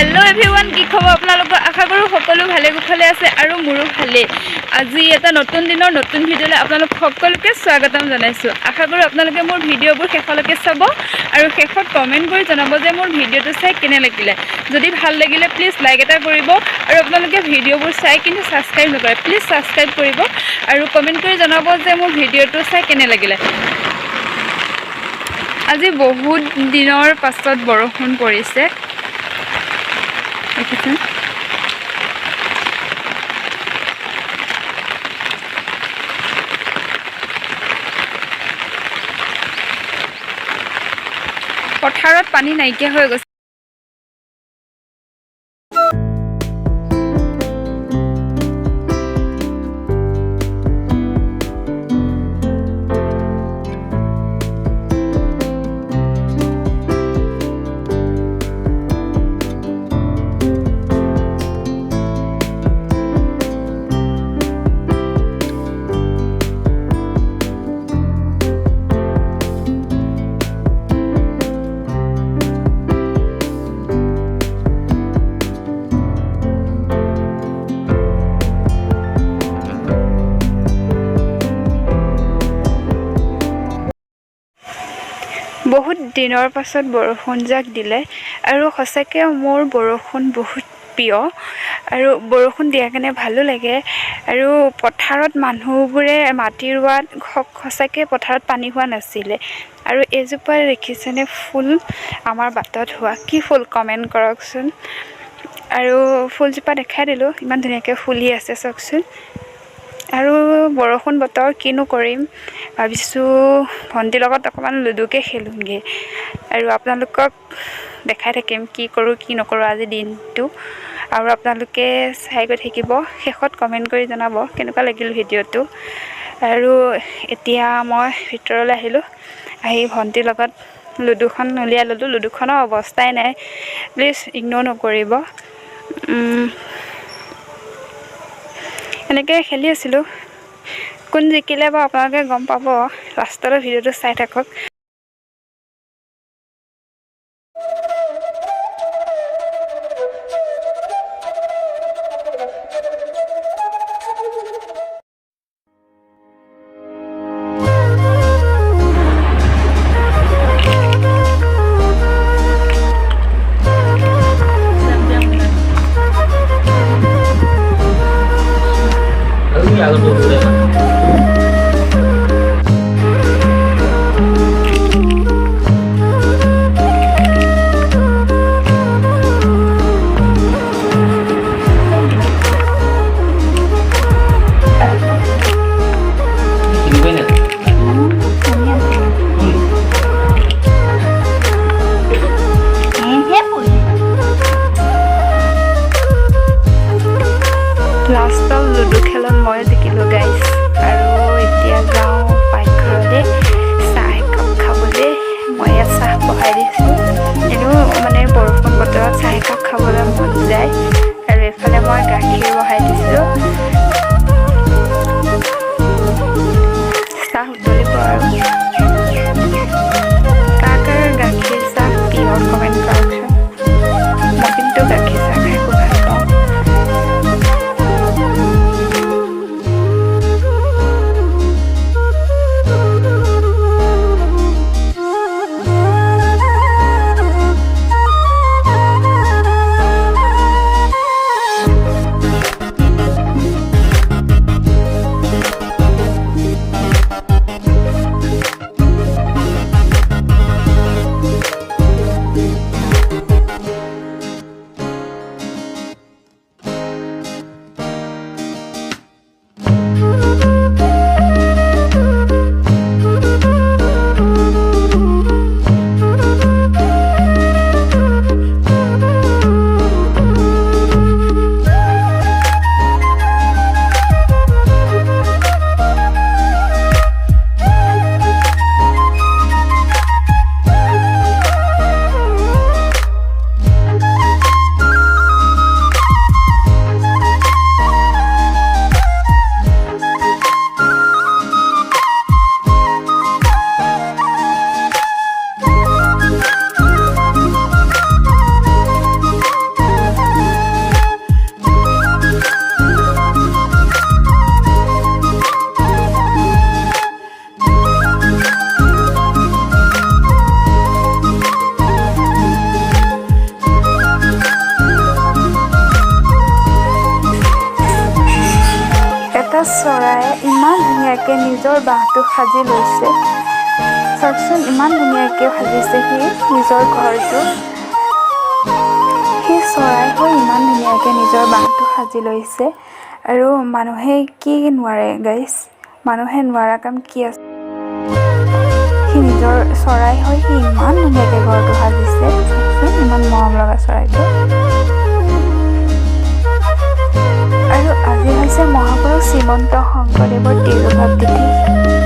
Hello everyone की खबर आपनालोक आशा करूँ सकलो भाले कुशले आछे आरो मोरो भाले আজি এটা নতুন দিনৰ নতুন ভিডিঅ'লৈ আপোনালোক সকলোকে স্বাগতম জনাইছো আশা কৰো আপোনালোকে মোৰ ভিডিঅ'বোৰ শেষলৈকে চাব আৰু শেষত কমেন্ট কৰি জনাব যে মোৰ ভিডিঅ'টো চাই কেনে লাগিলে যদি ভাল লাগিলে প্লিজ লাইক এটা কৰিব আৰু আপোনালোকে ভিডিঅ'বোৰ চাই কিন্তু সাবস্ক্ৰাইব নকৰে প্লিজ সাবস্ক্ৰাইব কৰিব আৰু কমেন্ট কৰি জনাব যে মোৰ ভিডিঅ'টো চাই কেনে লাগিলে আজি বহুত দিনৰ পাছত বৰষুণ পৰিছে দেখিছেন পথাৰত পানী নাইকিয়া হৈ গৈছে বহুত দিনৰ পাছত বৰষুণ জাক দিলে আৰু সঁচাকে মোৰ বৰষুণ বহুত প্ৰিয় আৰু বৰষুণ দিয়া কাৰণে ভালো লাগে আৰু পথাৰত মানুহবোৰে মাটি ৰোৱাত সঁচাকে পথাৰত পানী হোৱা নাছিলে আৰু এজোপা দেখিছেনে ফুল আমাৰ বাটত হোৱা কি ফুল কমেন্ট কৰকচোন আৰু ফুলজোপা দেখাই দিলো ইমান ধুনীয়াকে ফুলি আছে চাওকচোন আৰু বৰষুণ বতৰ কিনো কৰিম ভাবিছো ভন্টি লগত অকমান লুডুকে খেলুংগে আৰু আপোনালোকক দেখাই থাকিম কি কৰো কি নকৰো আজি দিনটো আৰু আপোনালোকে চাই গৈ থাকিব শেষত কমেন্ট কৰি জনাব কেনেকুৱা লাগিল ভিডিঅ'টো আৰু এতিয়া মই ভিতৰলৈ আহিলো আহি ভন্টিৰ লগত লুডুখন উলিয়াই ললো লুডুখনৰ অৱস্থাই নাই প্লিজ ইগনোৰ নকৰিব এনেকৈ খেলি আছিলো কোন জিকিলে বা আপোনালোকে গম পাব লাষ্টৰ ভিডিঅ'টো চাই থাকক নিজৰ বাঁহটো সাজি লৈছে। চাওকচোন ইমান ধুনীয়াকৈ সাজিছে সি নিজৰ ঘৰটো। সি চৰাই হৈ ইমান ধুনীয়াকৈ নিজৰ বাঁহটো সাজি লৈছে। আৰু মানুহে কি নোৱাৰে গাইছ, মানুহে নোৱাৰা কাম কি আছে। সি নিজৰ চৰাই হৈ সি ইমান ধুনীয়াকৈ ঘৰটো সাজিছে। চাওকচোন ইমান মৰম লগা চৰাইটো। আৰু আজি হৈছে মহাপুৰুষ শ্ৰীমন্ত শংকৰদেৱৰ তিৰুভাৱ তিথি।